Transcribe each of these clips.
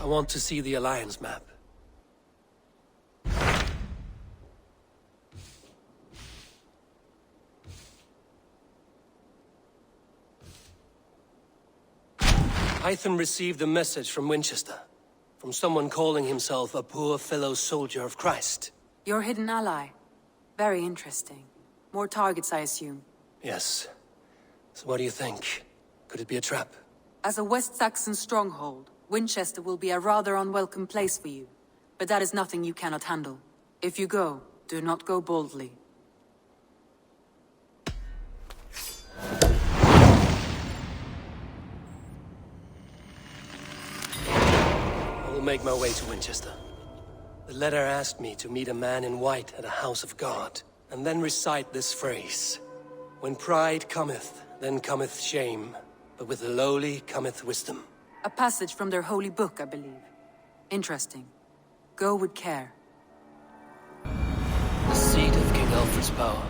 I want to see the Alliance map. Hytham received a message from Wincestre. From someone calling himself a poor fellow soldier of Christ. Your hidden ally. Very interesting. More targets, I assume. Yes. So what do you think? Could it be a trap? As a West Saxon stronghold, Wincestre will be a rather unwelcome place for you. But that is nothing you cannot handle. If you go, do not go boldly. I will make my way to Winchester. The letter asked me to meet a man in white at a house of God, and then recite this phrase. When pride cometh, then cometh shame, but with the lowly cometh wisdom. A passage from their holy book, I believe. Interesting. Go with care. The seat of King Alfred's power,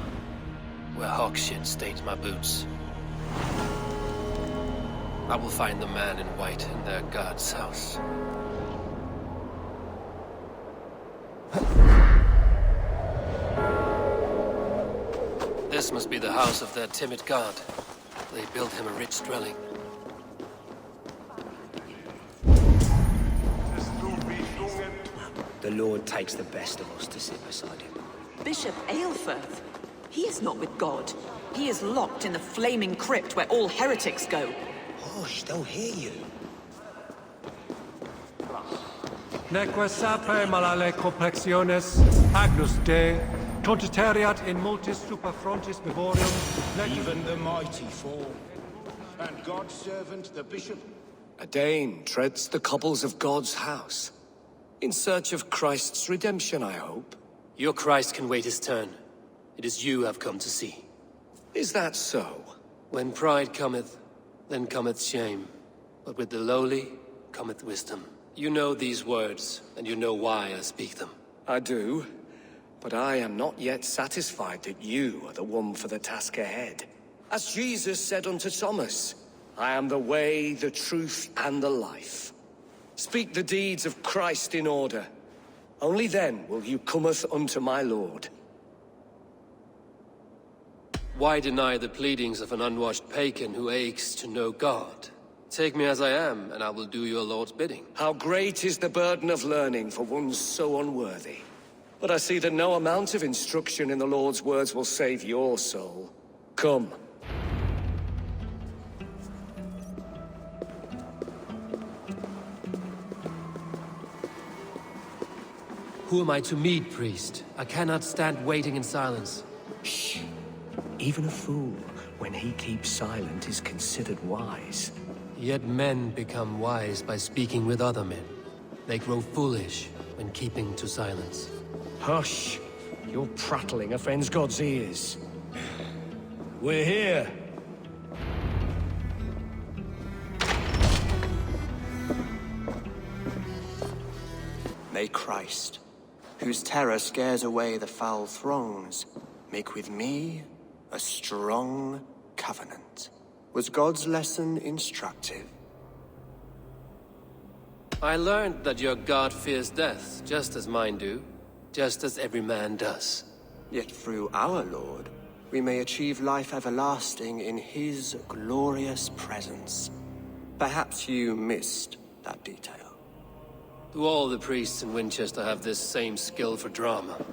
where hawkshit stains my boots. I will find the man in white in their god's house. This must be the house of their timid god. They built him a rich dwelling. The Lord takes the best of us to sit beside him. Bishop Aelfirth. He is not with God. He is locked in the flaming crypt where all heretics go. Hush, they'll hear you. Neque sapere malale complexiones, agnus Dei, totiteriat in multis super frontis vivorium, Even the mighty fall. And God's servant, the bishop. A Dane treads the cobbles of God's house. In search of Christ's redemption, I hope. Your Christ can wait his turn. It is you I've come to see. Is that so? When pride cometh, then cometh shame. But with the lowly cometh wisdom. You know these words, and you know why I speak them. I do. But I am not yet satisfied that you are the one for the task ahead. As Jesus said unto Thomas, I am the way, the truth, and the life. Speak the deeds of Christ in order. Only then will you cometh unto my Lord. Why deny the pleadings of an unwashed pagan who aches to know God? Take me as I am, and I will do your Lord's bidding. How great is the burden of learning for one so unworthy. But I see that no amount of instruction in the Lord's words will save your soul. Come. Who am I to meet, priest? I cannot stand waiting in silence. Shh. Even a fool, when he keeps silent, is considered wise. Yet men become wise by speaking with other men. They grow foolish when keeping to silence. Hush! Your prattling offends God's ears. We're here. May Christ, whose terror scares away the foul throngs, make with me a strong covenant. Was God's lesson instructive? I learned that your God fears death, just as mine do. Just as every man does. Yet through our Lord, we may achieve life everlasting in his glorious presence. Perhaps you missed that detail. Do all the priests in Winchester have this same skill for drama?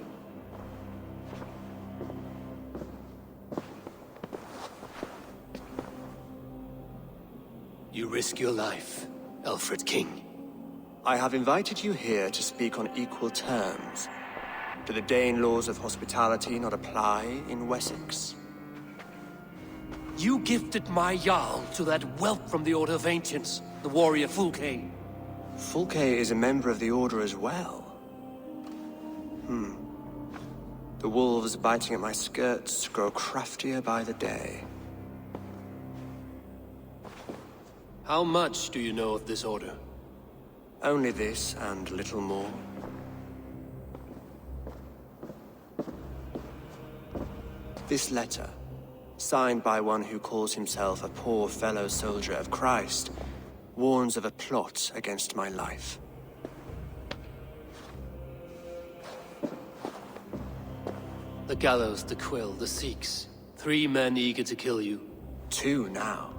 You risk your life, Alfred King. I have invited you here to speak on equal terms. Do the Dane laws of hospitality not apply in Wessex? You gifted my Jarl to that whelp from the Order of Ancients, the warrior Fulke. Fulke is a member of the Order as well. The wolves biting at my skirts grow craftier by the day. How much do you know of this order? Only this and little more. This letter, signed by one who calls himself a poor fellow soldier of Christ, warns of a plot against my life. The gallows, the quill, the Sikhs. 3 men eager to kill you. 2 now.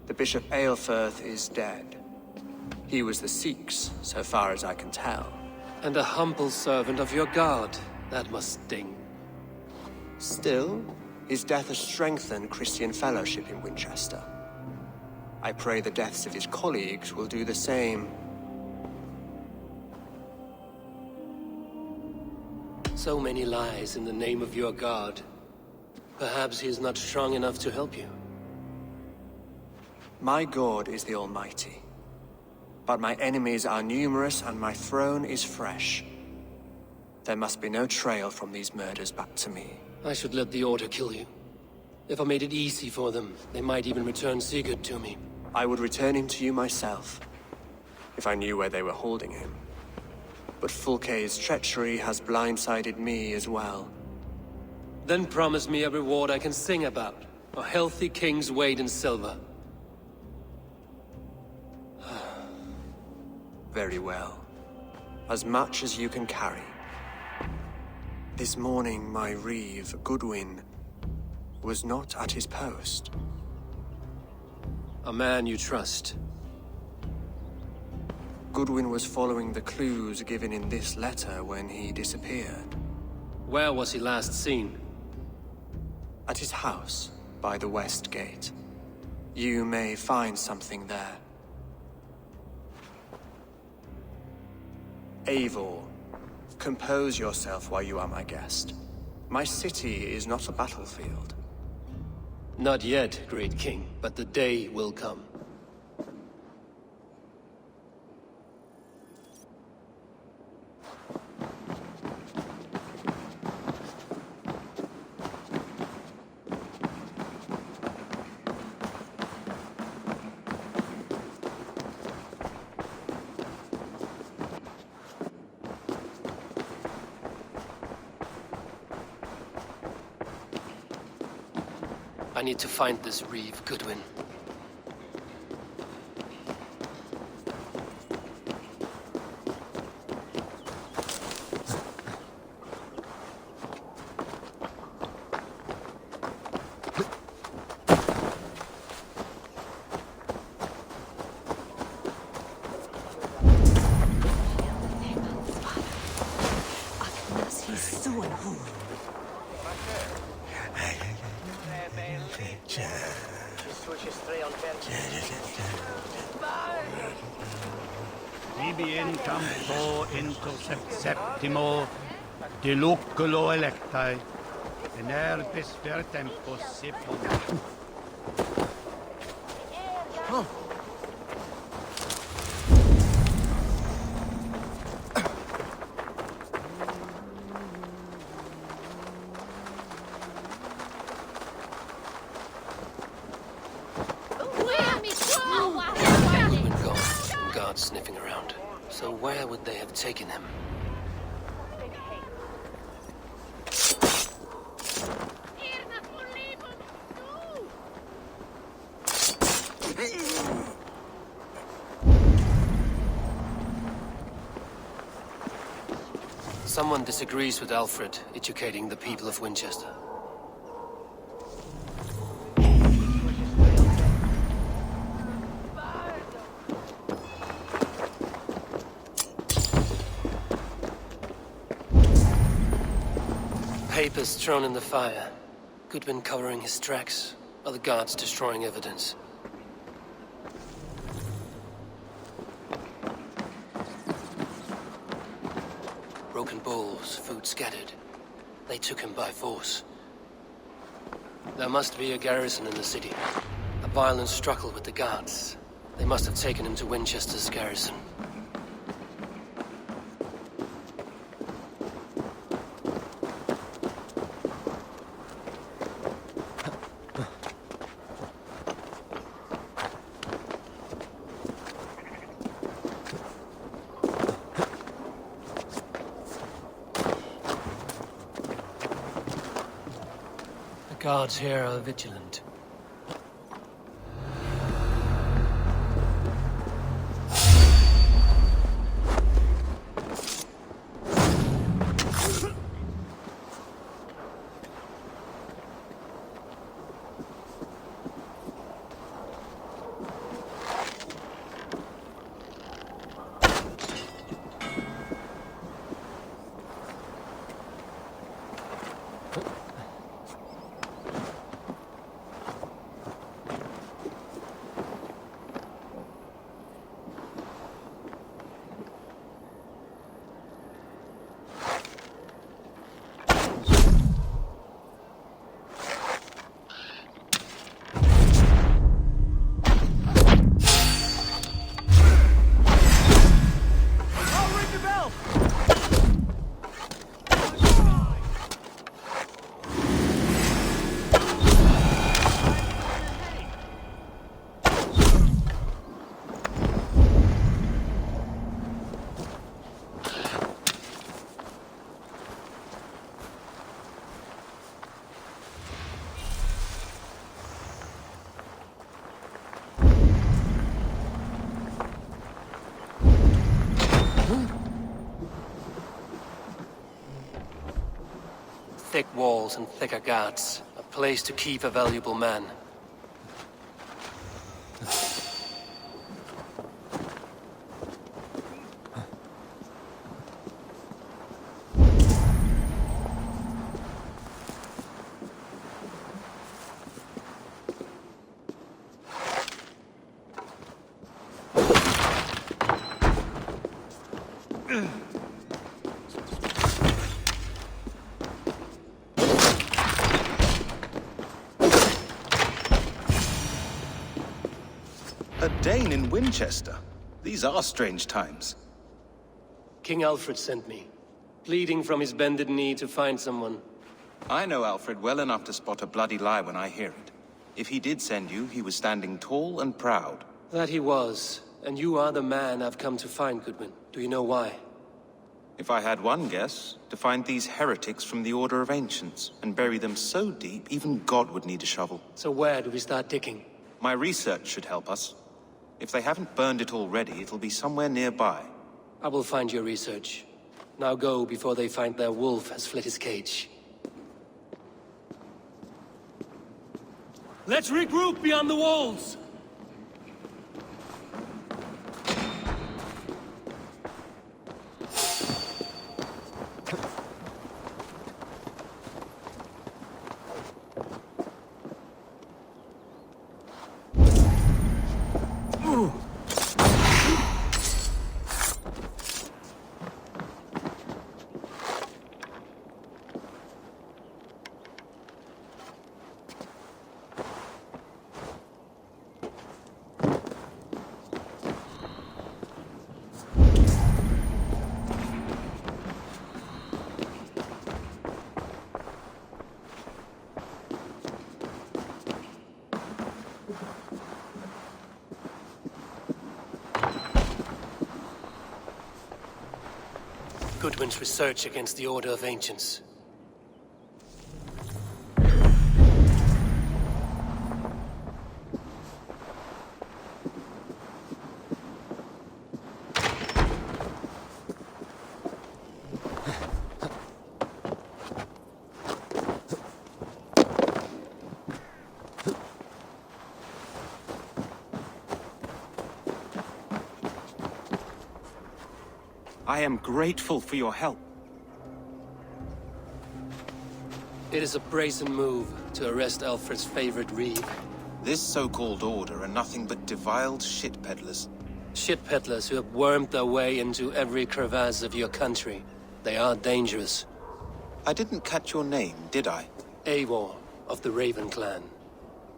The Bishop Aelfirth is dead. He was the Sikhs, so far as I can tell. And a humble servant of your god. That must sting. Still, his death has strengthened Christian fellowship in Winchester. I pray the deaths of his colleagues will do the same. So many lies in the name of your god. Perhaps he is not strong enough to help you. My God is the Almighty. But my enemies are numerous and my throne is fresh. There must be no trail from these murders back to me. I should let the Order kill you. If I made it easy for them, they might even return Sigurd to me. I would return him to you myself, if I knew where they were holding him. But Fulke's treachery has blindsided me as well. Then promise me a reward I can sing about. A healthy king's weight in silver. Very well. As much as you can carry. This morning, my reeve, Goodwin, was not at his post. A man you trust. Goodwin was following the clues given in this letter when he disappeared. Where was he last seen? At his house, by the west gate. You may find something there. Eivor, compose yourself while you are my guest. My city is not a battlefield. Not yet, great king, but the day will come. I need to find this reeve, Goodwin. Ibi in campo intercept septimo, de luculo electae, in herbis per tempus sipum. Sniffing around. So where would they have taken him? Someone disagrees with Alfred educating the people of Winchester. Papers thrown in the fire. Goodwin covering his tracks. Other guards destroying evidence. Broken bowls, food scattered. They took him by force. There must be a garrison in the city. A violent struggle with the guards. They must have taken him to Winchester's garrison. Guards here are vigilant. Thick walls and thicker guards. A place to keep a valuable man. A Dane in Wincestre? These are strange times. King Alfred sent me, pleading from his bended knee to find someone. I know Alfred well enough to spot a bloody lie when I hear it. If he did send you, he was standing tall and proud. That he was, and you are the man I've come to find, Goodwin. Do you know why? If I had one guess, to find these heretics from the Order of Ancients, and bury them so deep, even God would need a shovel. So where do we start digging? My research should help us. If they haven't burned it already, it'll be somewhere nearby. I will find your research. Now go before they find their wolf has fled his cage. Let's regroup beyond the walls! Goodwin's research against the Order of Ancients. I am grateful for your help. It is a brazen move to arrest Alfred's favorite reeve. This so-called order are nothing but deviled shit peddlers. Shit peddlers who have wormed their way into every crevasse of your country. They are dangerous. I didn't catch your name, did I? Eivor, of the Raven clan.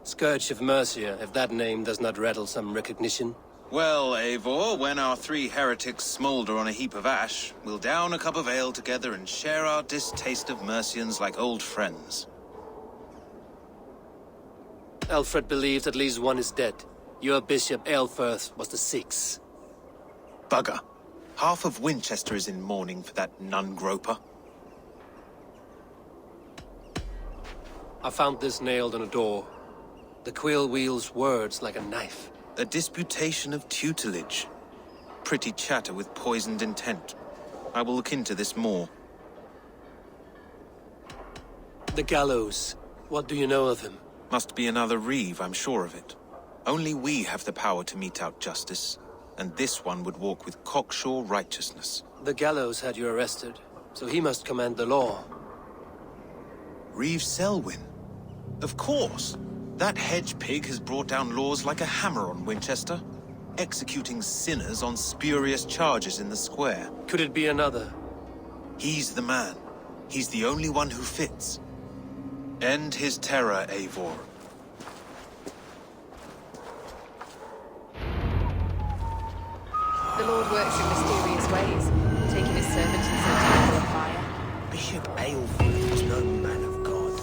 Scourge of Mercia, if that name does not rattle some recognition. Well, Eivor, when our three heretics smolder on a heap of ash, we'll down a cup of ale together and share our distaste of Mercians like old friends. Alfred believed at least one is dead. Your bishop, Aelfirth, was the sixth. Bugger. Half of Wincestre is in mourning for that nun-groper. I found this nailed on a door. The quill wields words like a knife. A disputation of tutelage. Pretty chatter with poisoned intent. I will look into this more. The gallows. What do you know of him? Must be another reeve, I'm sure of it. Only we have the power to mete out justice, and this one would walk with cocksure righteousness. The gallows had you arrested, so he must command the law. Reeve Selwyn? Of course! That hedge pig has brought down laws like a hammer on Wincestre, executing sinners on spurious charges in the square. Could it be another? He's the man. He's the only one who fits. End his terror, Eivor. The Lord works in mysterious ways, taking his servant and setting him on fire. Bishop Aelfred was no man of God.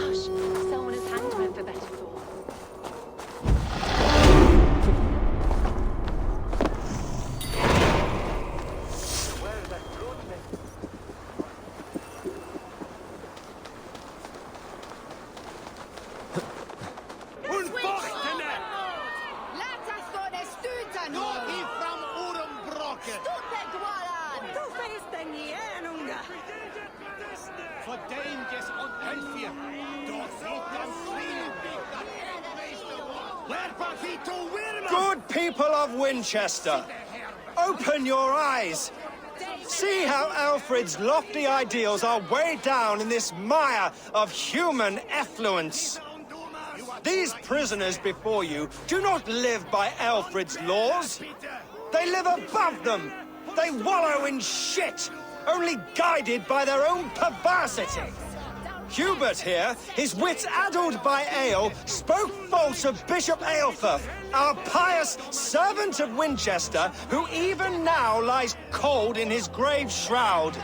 Hush, someone has hanged him for better thought. Good people of Winchester, open your eyes. See how Alfred's lofty ideals are weighed down in this mire of human effluence. These prisoners before you do not live by Alfred's laws. They live above them. They wallow in shit, only guided by their own perversity. Hubert here, his wits addled by ale, spoke false of Bishop Aelfirth, our pious servant of Winchester, who even now lies cold in his grave shroud.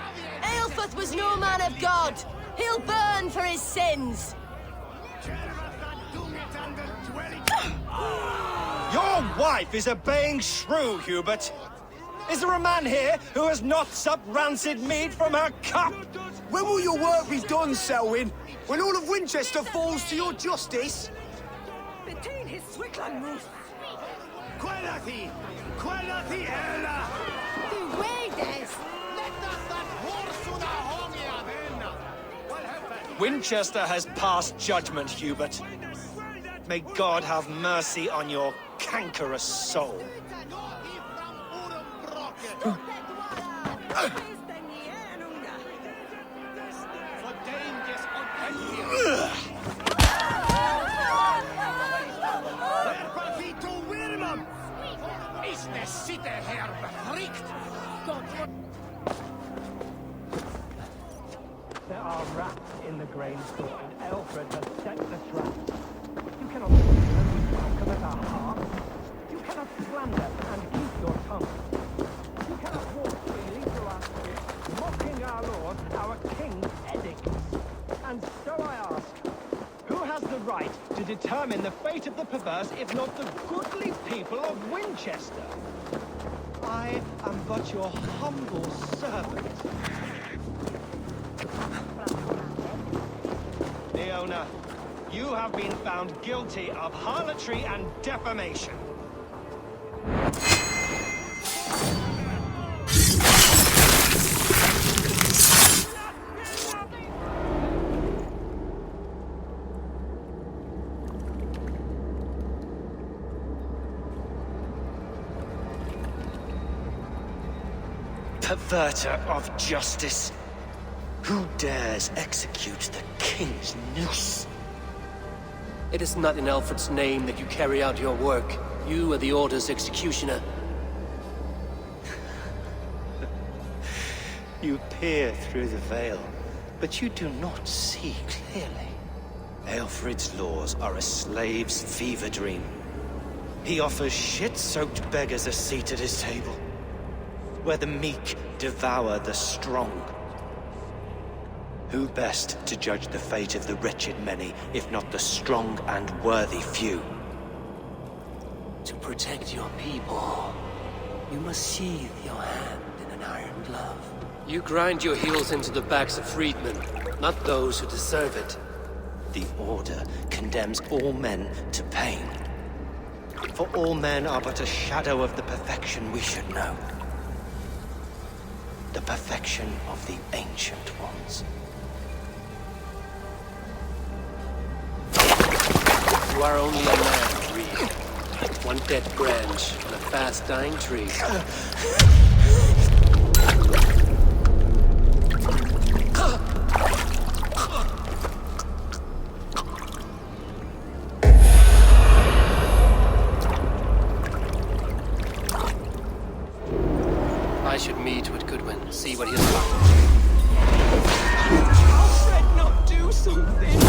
Aelfirth was no man of God. He'll burn for his sins. Your wife is a baying shrew, Hubert. Is there a man here who has not supped rancid mead from her cup? When will your work be done, Selwyn? When all of Winchester falls to your justice? Winchester has passed judgment, Hubert. May God have mercy on your cankerous soul. There are rats in the grain store, and Alfred has set the trap. You cannot welcome at our hearth. You cannot slander and keep your tongue. You cannot walk freely through our streets, mocking our lord, our king's edict. And so I ask, who has the right to determine the fate of the perverse, if not the goodly people of Winchester? I am but your humble servant. Leona, you have been found guilty of harlotry and defamation. Perverter of justice. Who dares execute the king's noose? It is not in Alfred's name that you carry out your work. You are the Order's executioner. You peer through the veil, but you do not see clearly. Aelfred's laws are a slave's fever dream. He offers shit-soaked beggars a seat at his table, where the meek devour the strong. Who best to judge the fate of the wretched many, if not the strong and worthy few? To protect your people, you must sheathe your hand in an iron glove. You grind your heels into the backs of freedmen, not those who deserve it. The Order condemns all men to pain. For all men are but a shadow of the perfection we should know. The perfection of the Ancient Ones. You are only a man, Reed. One dead branch on a fast-dying tree. I should meet with Goodwin, see what he has found. Alfred, not do something!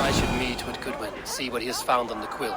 I should meet with Goodwin, see what he has found on the quill.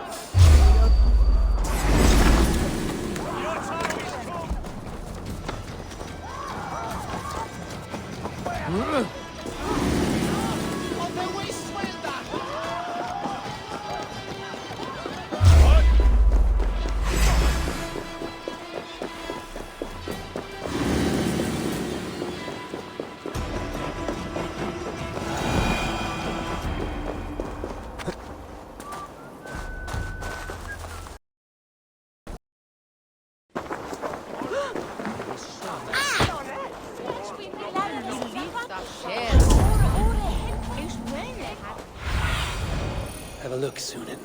Have a look, Sunan.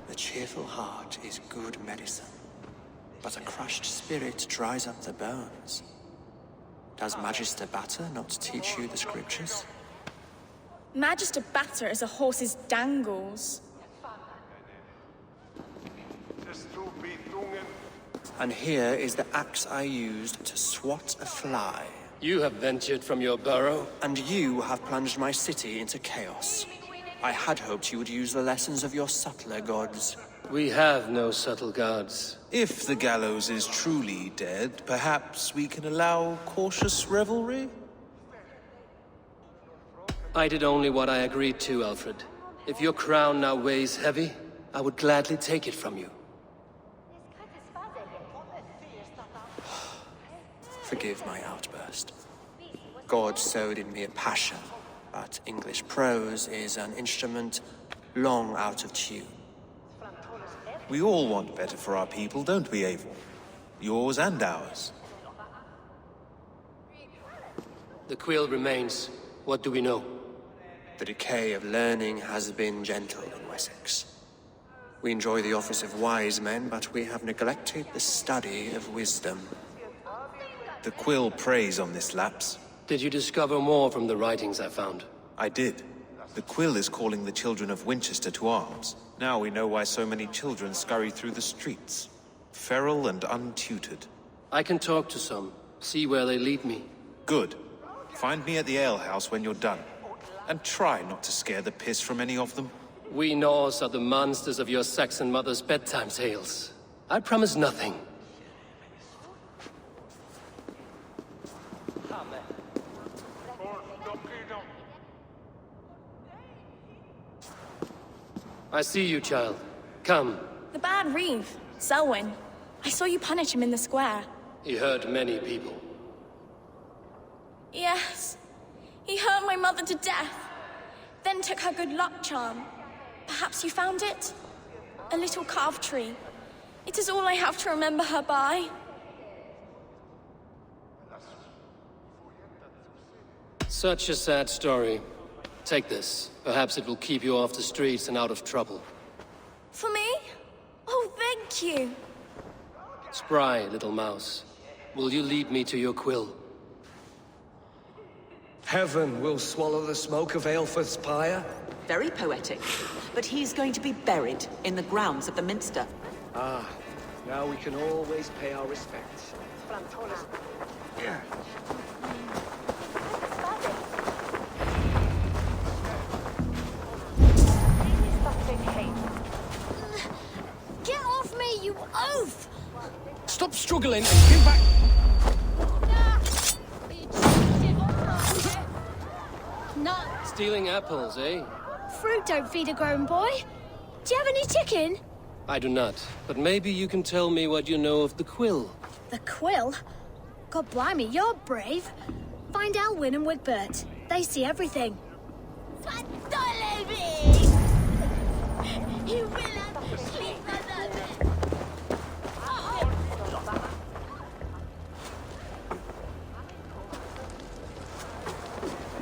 The cheerful heart is good medicine, but a crushed spirit dries up the bones. Does Magister Batter not teach you the scriptures? Magister Batter is a horse's dangles. And here is the axe I used to swat a fly. You have ventured from your burrow? And you have plunged my city into chaos. I had hoped you would use the lessons of your subtler gods. We have no subtle gods. If the gallows is truly dead, perhaps we can allow cautious revelry? I did only what I agreed to, Alfred. If your crown now weighs heavy, I would gladly take it from you. Forgive my outburst. God sowed in me a passion, but English prose is an instrument long out of tune. We all want better for our people, don't we, Eivor? Yours and ours. The quill remains. What do we know? The decay of learning has been gentle in Wessex. We enjoy the office of wise men, but we have neglected the study of wisdom. The quill preys on this lapse. Did you discover more from the writings I found? I did. The quill is calling the children of Wincestre to arms. Now we know why so many children scurry through the streets. Feral and untutored. I can talk to some, see where they lead me. Good. Find me at the alehouse when you're done. And try not to scare the piss from any of them. We Norse are the monsters of your Saxon mother's bedtime tales. I promise nothing. I see you, child. Come. The bad Reeve, Selwyn. I saw you punish him in the square. He hurt many people. Yes. He hurt my mother to death. Then took her good luck charm. Perhaps you found it? A little carved tree. It is all I have to remember her by. Such a sad story. Take this. Perhaps it will keep you off the streets and out of trouble. For me? Oh, thank you. Spry, little mouse. Will you lead me to your quill? Heaven will swallow the smoke of Aelfred's pyre? Very poetic. But he's going to be buried in the grounds of the Minster. Ah, now we can always pay our respects. Yeah. Get off me, you oaf! Stop struggling and give back! Nut. Stealing apples, eh? Fruit don't feed a grown boy. Do you have any chicken? I do not, but maybe you can tell me what you know of the quill. The quill? God blimey, you're brave. Find Elwyn and Wigbert. They see everything.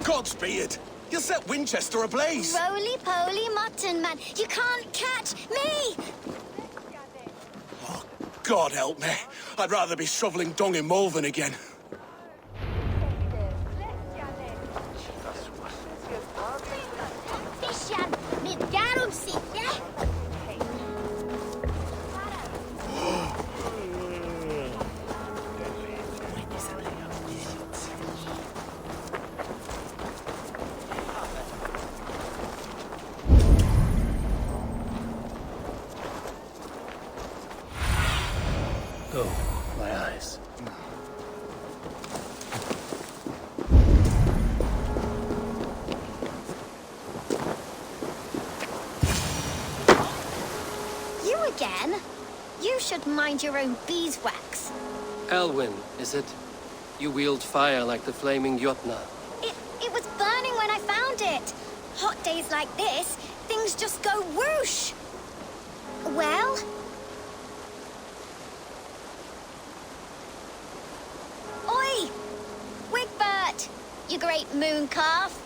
Godspeed! You'll set Winchester ablaze! Roly-poly mutton man, you can't catch me! Oh, God help me. I'd rather be shoveling dung in Malvern again. Go, my eyes. You again? You should mind your own beeswax. Elwyn, is it? You wield fire like the flaming Jotnar. It was burning when I found it. Hot days like this, things just go whoosh. Well? you great moon calf.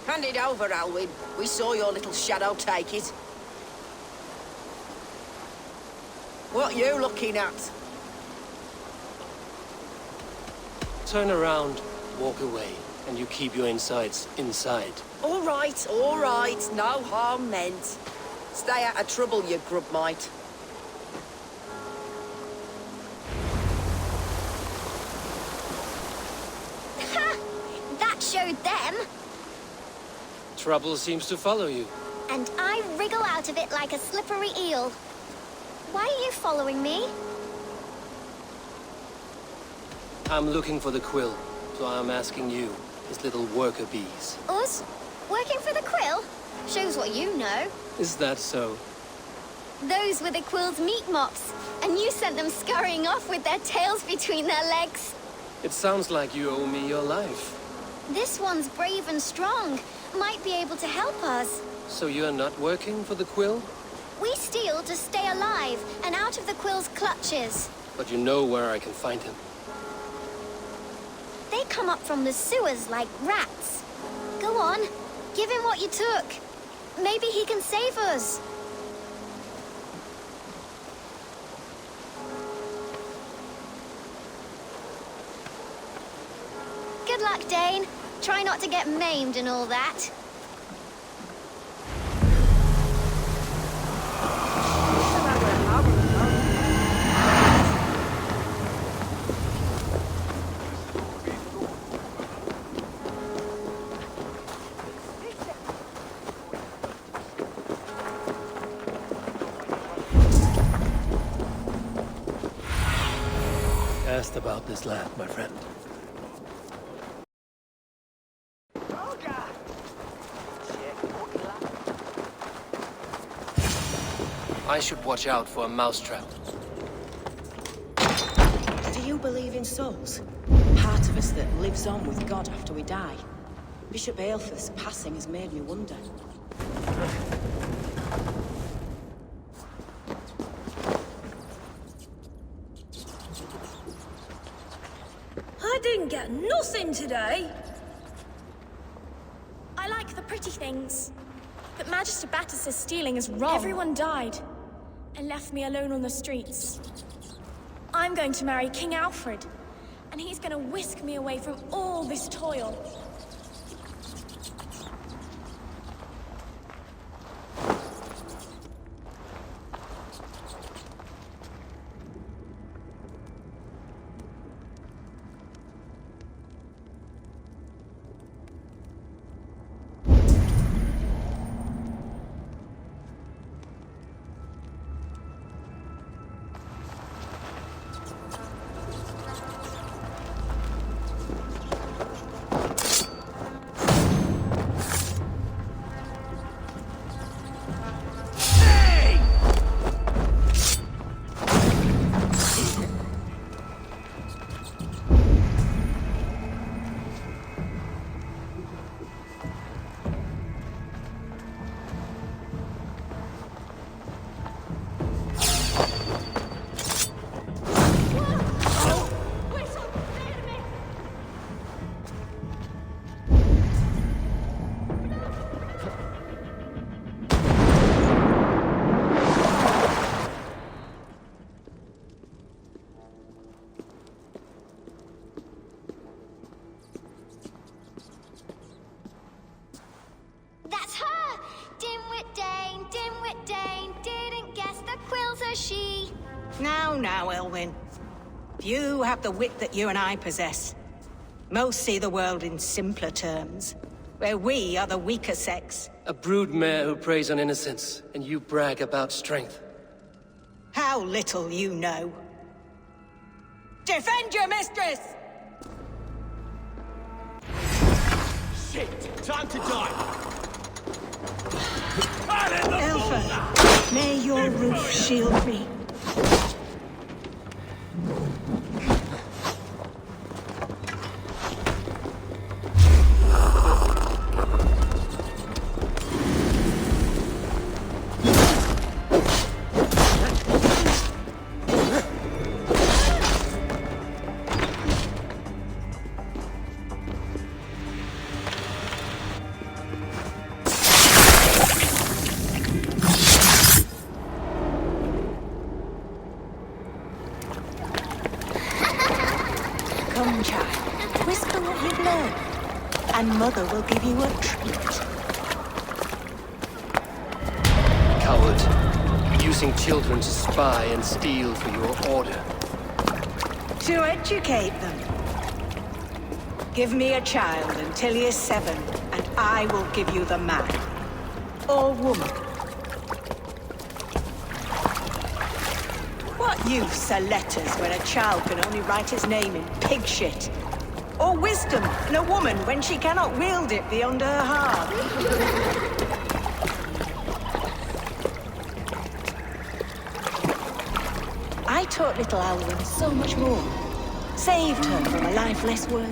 Hand it over, Alwyn. We saw your little shadow take it. What you looking at? Turn around, walk away, and you keep your insides inside. All right, no harm meant. Stay out of trouble, you grub mite. Ha! That showed them. Trouble seems to follow you. And I wriggle out of it like a slippery eel. Why are you following me? I'm looking for the quill, so I'm asking you, his little worker bees. Us? Working for the quill? Shows what you know. Is that so? Those were the quill's meat mops, and you sent them scurrying off with their tails between their legs. It sounds like you owe me your life. This one's brave and strong. Might be able to help us. So you're not working for the quill? We steal to stay alive and out of the quill's clutches. But you know where I can find him. They come up from the sewers like rats. Go on, give him what you took. Maybe he can save us. Good luck, Dane. Try not to get maimed and all that. Asked about this land, my friend. I should watch out for a mousetrap. Do you believe in souls? Part of us that lives on with God after we die. Bishop Aelfirth's passing has made me wonder. I didn't get nothing today. I like the pretty things. But Magister Batter says stealing is wrong. Everyone died and left me alone on the streets. I'm going to marry King Alfred, and he's going to whisk me away from all this toil. That's her! Dimwit Dane, didn't guess the quill's a she. Now, Elwyn. Few have the wit that you and I possess. Most see the world in simpler terms, where we are the weaker sex. A broodmare who preys on innocence, and you brag about strength. How little you know. Defend your mistress! Shit! Time to die! Aelfir, may your roof shield me. and Mother will give you a treat. Coward. Using children to spy and steal for your order. To educate them. Give me a child until he is 7, and I will give you the man. Or woman. What use are letters when a child can only write his name in pig shit? Or wisdom in a woman when she cannot wield it beyond her heart? I taught little Alwyn so much more. Saved her from a life less worthy.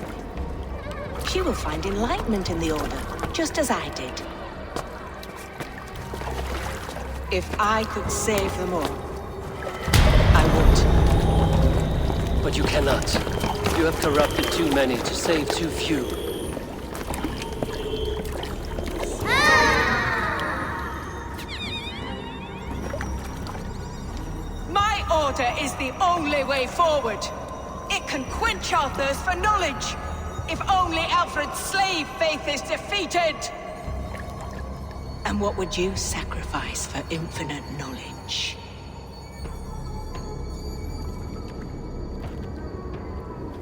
She will find enlightenment in the Order, just as I did. If I could save them all, I would. But you cannot. You have corrupted too many to save too few. My order is the only way forward. It can quench our thirst for knowledge. If only Alfred's slave faith is defeated. And what would you sacrifice for infinite knowledge?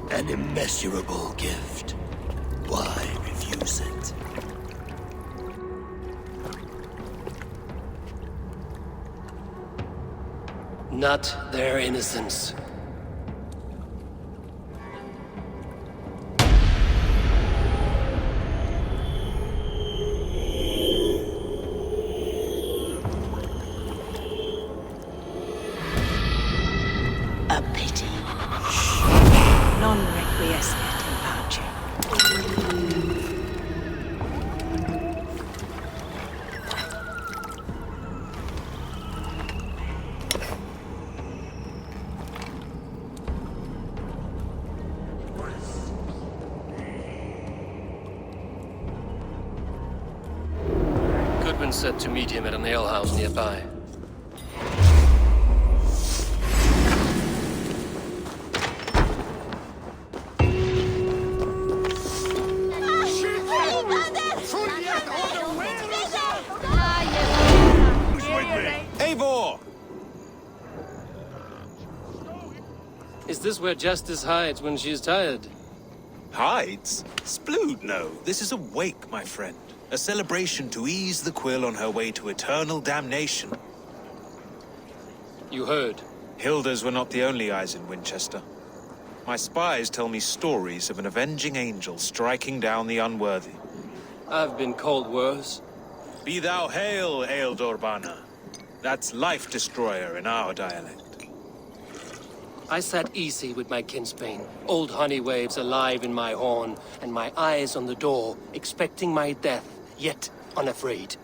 An immeasurable gift. Why refuse it? Not their innocence. A pity. Non requiescat in pace. Goodman said to meet him at an alehouse nearby. Eivor! Is this where Justice hides when she's tired? Hides? Splood, no. This is a wake, my friend. A celebration to ease the quill on her way to eternal damnation. You heard. Hilda's were not the only eyes in Winchester. My spies tell me stories of an avenging angel striking down the unworthy. I've been called worse. Be thou hail, Ealdor. That's Life Destroyer in our dialect. I sat easy with my kinsbane, old honey waves alive in my horn, and my eyes on the door, expecting my death, yet unafraid.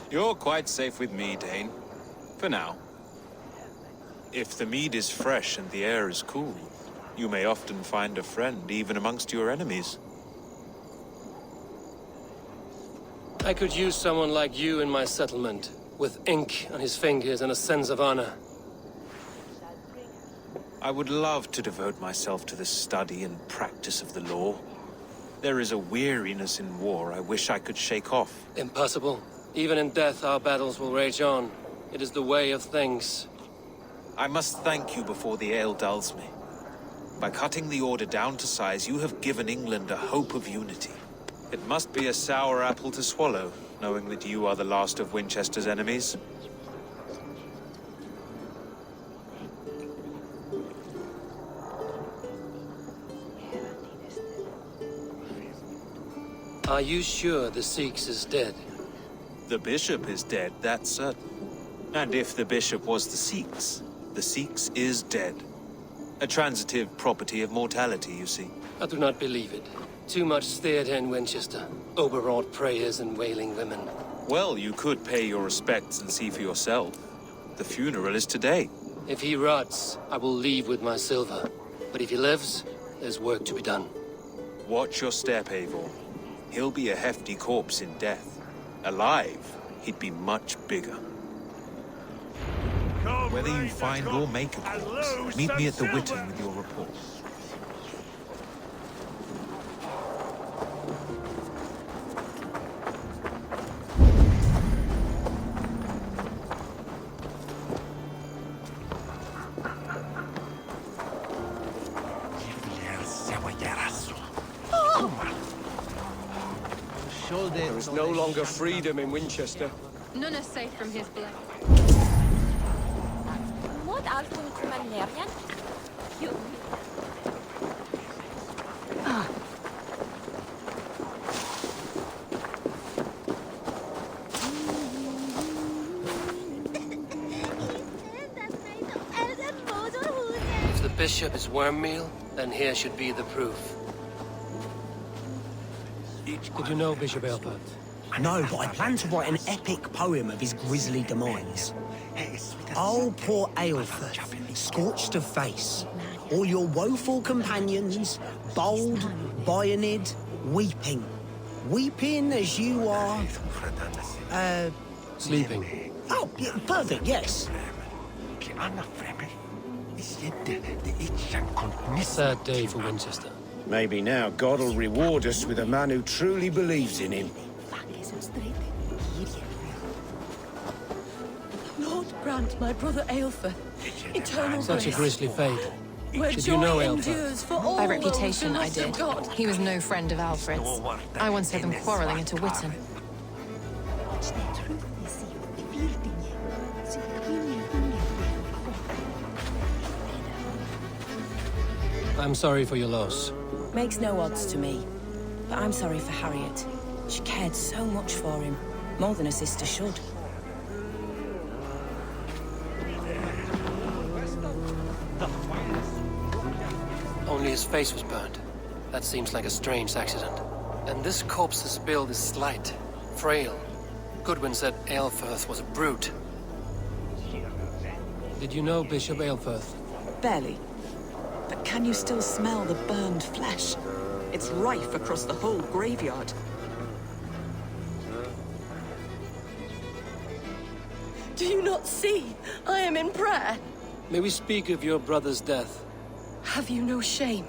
You're quite safe with me, Dane. For now. If the mead is fresh and the air is cool, you may often find a friend even amongst your enemies. I could use someone like you in my settlement, with ink on his fingers and a sense of honor. I would love to devote myself to the study and practice of the law. There is a weariness in war I wish I could shake off. Impossible. Even in death, our battles will rage on. It is the way of things. I must thank you before the ale dulls me. By cutting the Order down to size, you have given England a hope of unity. It must be a sour apple to swallow, knowing that you are the last of Winchester's enemies. Are you sure the Sikhs is dead? The bishop is dead, that's certain. And if the bishop was the Sikhs is dead. A transitive property of mortality, you see. I do not believe it. Too much theater in Winchester. Overwrought prayers and wailing women. Well, you could pay your respects and see for yourself. The funeral is today. If he rots, I will leave with my silver. But if he lives, there's work to be done. Watch your step, Eivor. He'll be a hefty corpse in death. Alive, he'd be much bigger. Whether you find or make a corpse, meet me at the Witten with your report. There is no longer freedom in Winchester. None are safe from his blade. If the bishop is worm meal, then here should be the proof. Did you know Bishop Aelfert? No, but I plan to write an epic poem of his grisly demise. Oh, poor Aelfert, scorched of face. All your woeful companions, bold, Bionid, weeping. Weeping as you are... Sleeping. Oh, yeah, perfect, yes. Sad day for Winchester. Maybe now God will reward us with a man who truly believes in him. Lord grant my brother Aelfert eternal Such a bliss. grisly fate. Where Did you know joy Aelfert? endures for all By those reputation, who I love the did. God. He was no friend of Alfred's. I once heard them quarreling at a Witten. I'm sorry for your loss. Makes no odds to me. But I'm sorry for Harriet. She cared so much for him. More than a sister should. Only his face was burned. That seems like a strange accident. And this corpse's build is slight, frail. Goodwin said Aelfirth was a brute. Did you know Bishop Aelfirth? Barely. But can you still smell the burned flesh? It's rife across the whole graveyard. Do you not see? I am in prayer. May we speak of your brother's death? Have you no shame?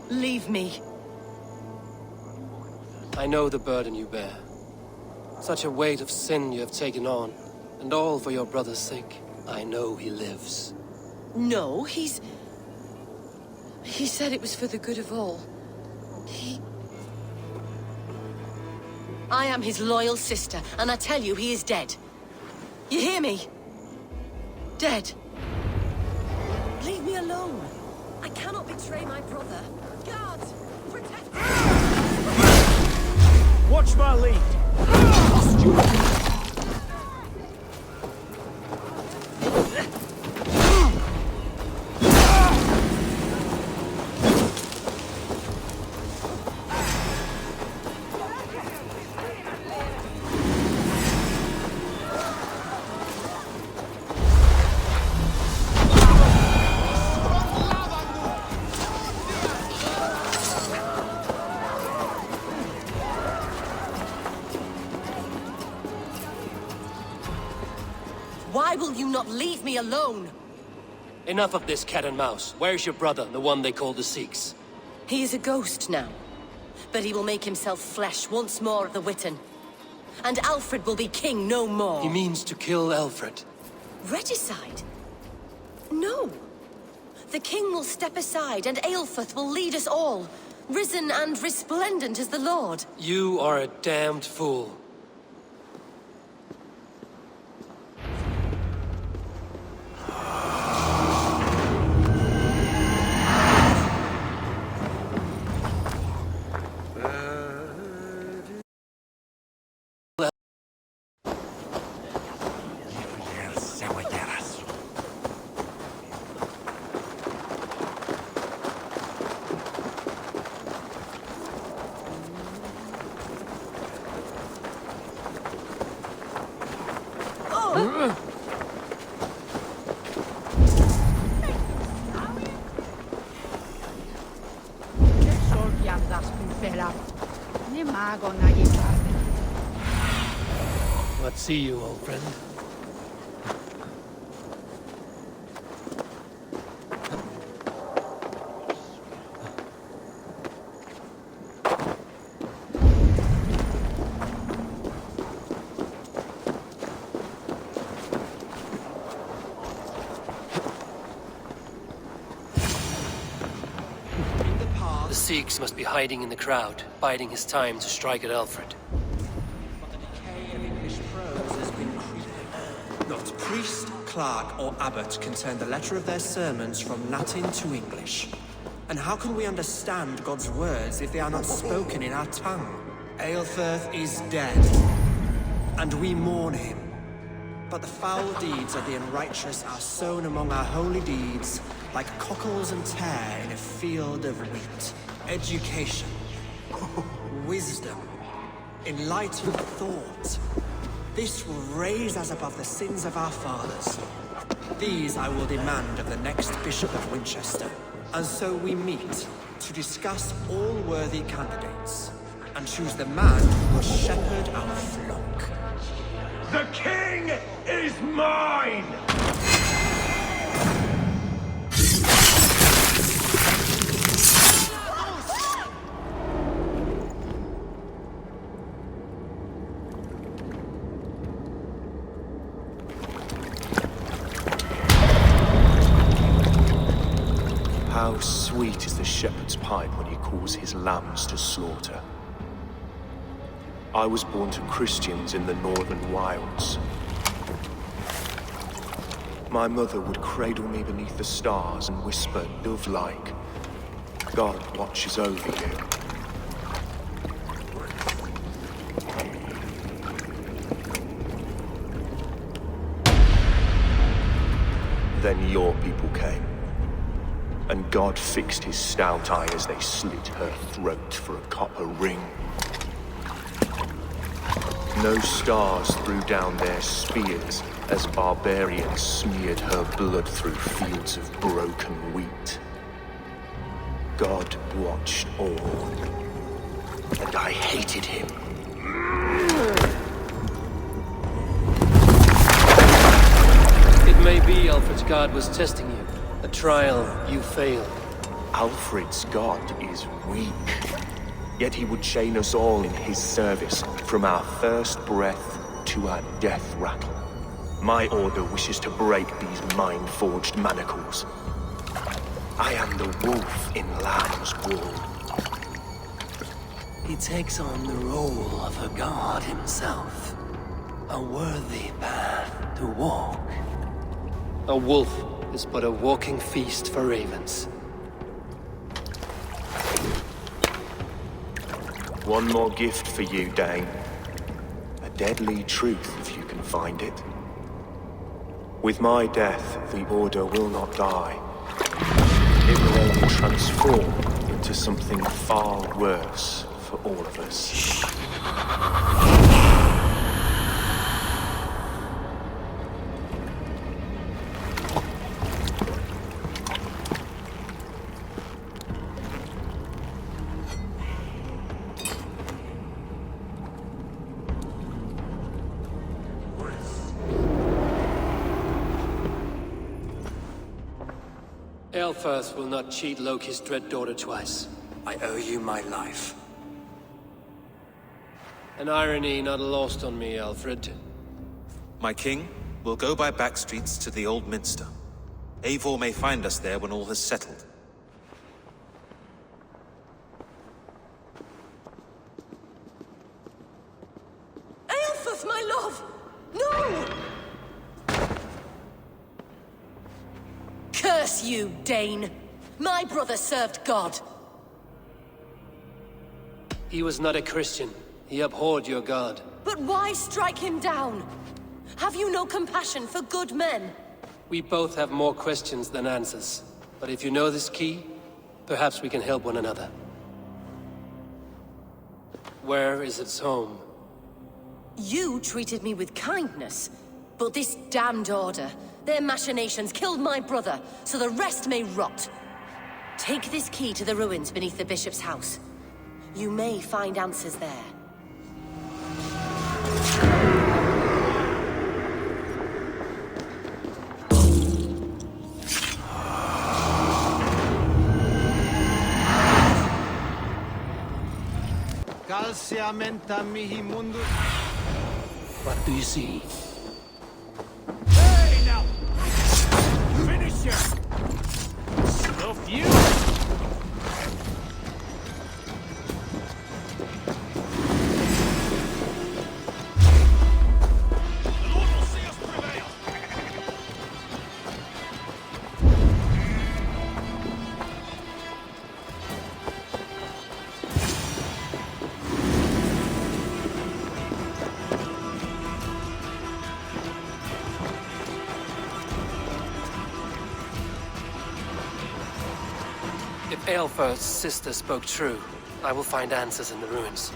Leave me. I know the burden you bear. Such a weight of sin you have taken on, and all for your brother's sake. I know he lives. No, He said it was for the good of all. I am his loyal sister, and I tell you he is dead. You hear me? Dead. Leave me alone. I cannot betray my brother. Guards, protect me. Watch my lead. Why will you not leave me alone? Enough of this cat and mouse. Where's your brother, the one they call the Sikhs? He is a ghost now. But he will make himself flesh once more at the Witten. And Alfred will be king no more. He means to kill Alfred. Regicide? No. The king will step aside and Aelfirth will lead us all. Risen and resplendent as the Lord. You are a damned fool. Let's see you, old friend. The Sikhs must be hiding in the crowd, biding his time to strike at Alfred. clerk or abbot can turn the letter of their sermons from Latin to English? And how can we understand God's words if they are not spoken in our tongue? Aelfirth is dead, and we mourn him. But the foul deeds of the unrighteous are sown among our holy deeds, like cockles and tare in a field of wheat. Education, wisdom, enlightened thought. This will raise us above the sins of our fathers. These I will demand of the next Bishop of Winchester. And so we meet to discuss all worthy candidates and choose the man who will shepherd our flock. The king is mine! How sweet is the shepherd's pipe when he calls his lambs to slaughter. I was born to Christians in the northern wilds. My mother would cradle me beneath the stars and whisper, dove-like, God watches over you. Then your people came. And God fixed his stout eye as they slit her throat for a copper ring. No stars threw down their spears as barbarians smeared her blood through fields of broken wheat. God watched all, and I hated him. It may be Alfred's God was testing you. A trial you failed. Alfred's God is weak. Yet he would chain us all in his service, from our first breath to our death rattle. My order wishes to break these mind-forged manacles. I am the wolf in lamb's wool. He takes on the role of a god himself. A worthy path to walk. A wolf is but a walking feast for ravens. One more gift for you, Dane. A deadly truth, if you can find it. With my death, the Order will not die. It will only transform into something far worse for all of us. Aelfirth will not cheat Loki's dread daughter twice. I owe you my life. An irony not lost on me, Alfred. My king, we'll go by back streets to the Old Minster. Eivor may find us there when all has settled. Aelfirth, my love! No! Curse you, Dane! My brother served God. He was not a Christian. He abhorred your god. But why strike him down? Have you no compassion for good men? We both have more questions than answers. But if you know this key, perhaps we can help one another. Where is its home? You treated me with kindness, but this damned Order, their machinations killed my brother, so the rest may rot. Take this key to the ruins beneath the Bishop's house. You may find answers there. Calciamenta mihi mundus. What do you see? Hey now! Finish him! Stuff you! Aelfir's sister spoke true. I will find answers in the ruins.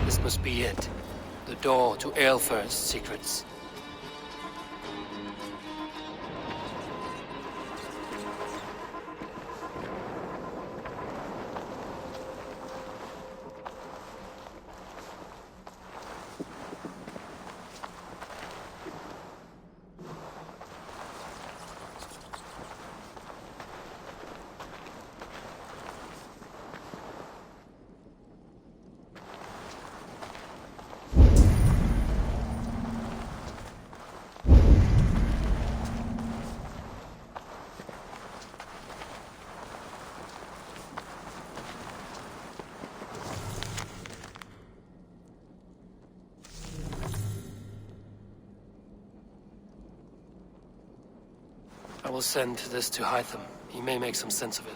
This must be it. The door to Aelfir's secrets. I will send this to Hytham. He may make some sense of it.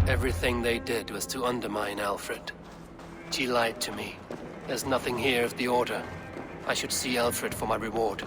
Everything they did was to undermine Alfred. She lied to me. There's nothing here of the Order. I should see Alfred for my reward.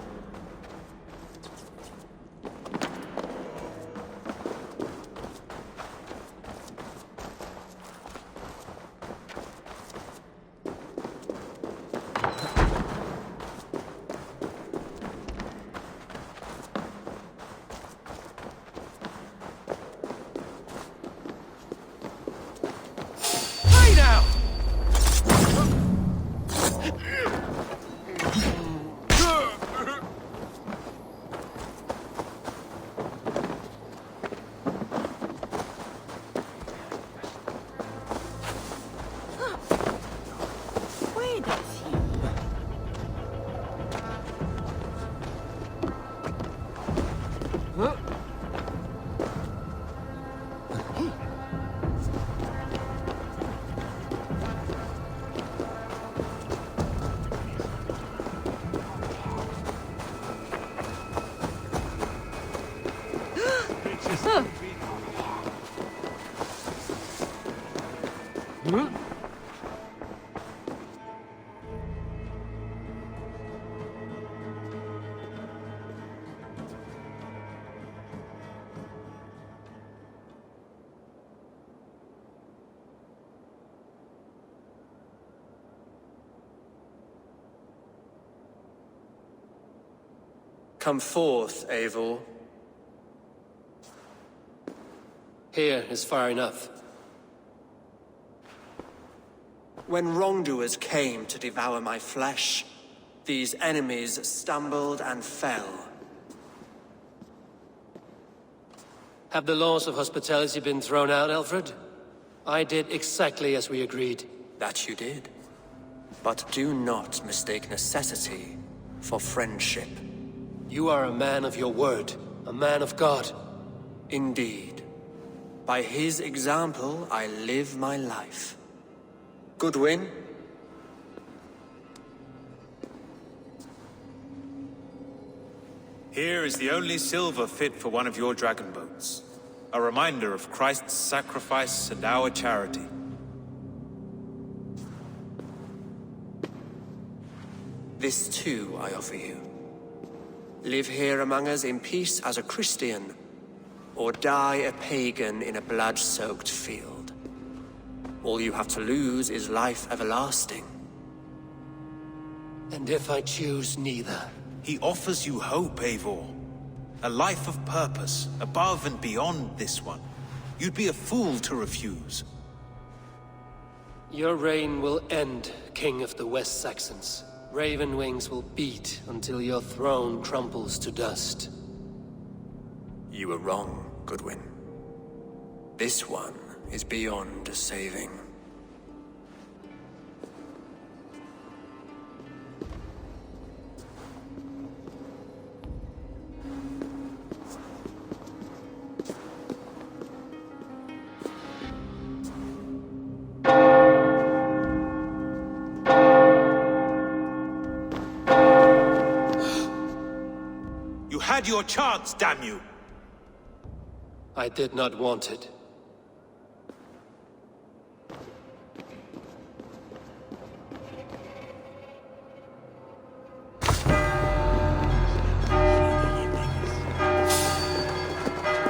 Come forth, Eivor. Here is far enough. When wrongdoers came to devour my flesh, these enemies stumbled and fell. Have the laws of hospitality been thrown out, Alfred? I did exactly as we agreed. That you did. But do not mistake necessity for friendship. You are a man of your word, a man of God. Indeed. By his example, I live my life. Goodwin? Here is the only silver fit for one of your dragon boats. A reminder of Christ's sacrifice and our charity. This too I offer you. Live here among us in peace as a Christian, or die a pagan in a blood-soaked field. All you have to lose is life everlasting. And if I choose neither? He offers you hope, Eivor. A life of purpose, above and beyond this one. You'd be a fool to refuse. Your reign will end, King of the West Saxons. Raven wings will beat until your throne crumbles to dust. You were wrong, Goodwin. This one is beyond saving. You had your chance, damn you! I did not want it.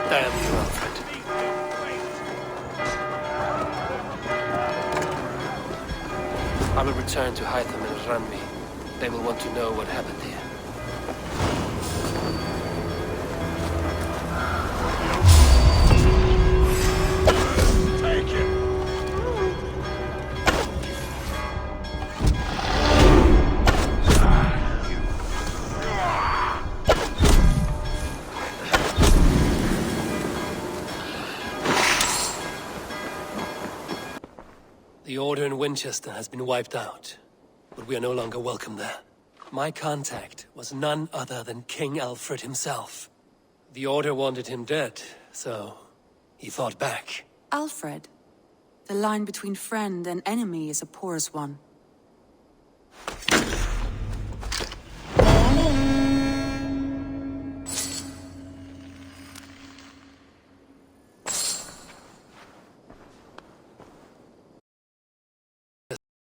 Damn you, Alfred. I will return to Hytham and Ranmi. They will want to know what happened here. The Order in Winchester has been wiped out, but we are no longer welcome there. My contact was none other than King Alfred himself. The Order wanted him dead, so he fought back. Alfred, the line between friend and enemy is a porous one.